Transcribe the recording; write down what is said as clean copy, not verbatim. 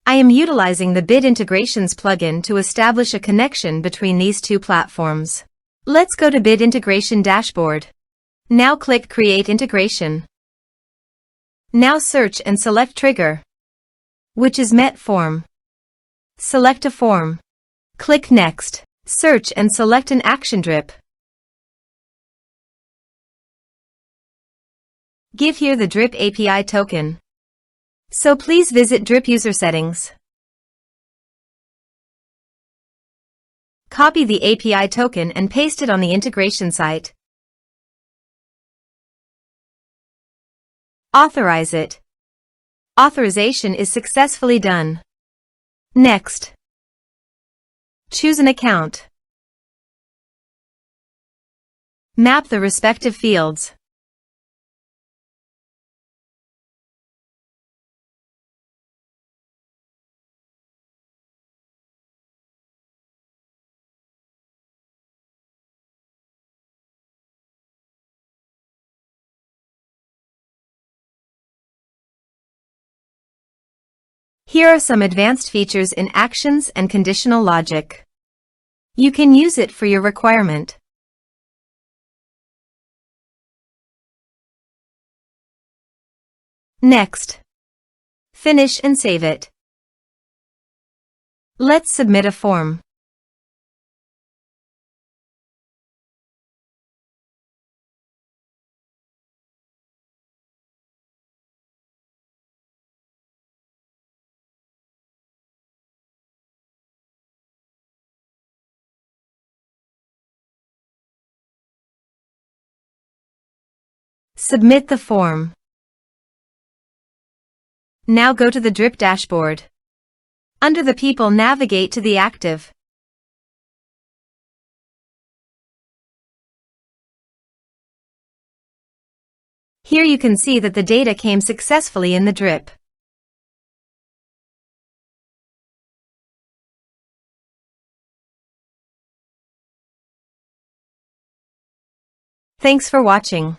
I am utilizing the Bid Integrations plugin to establish a connection between these two platforms. Let's go to Bid Integration Dashboard. Now click Create Integration. Now search and select Trigger, which is MetForm. Select a form. Click Next. Search and select an action drip. Give here the drip API token. So please visit drip user settings. Copy the API token and paste it on the integration site. Authorize it. Authorization is successfully done. Next. Choose an account. Map the respective fields. Here are some advanced features in Actions and Conditional Logic. You can use it for your requirement. Next. Finish and save it. Let's submit a form. Submit the form. Now go to the drip dashboard. Under the People, navigate to the Active. Here you can see that the data came successfully in the drip. Thanks for watching.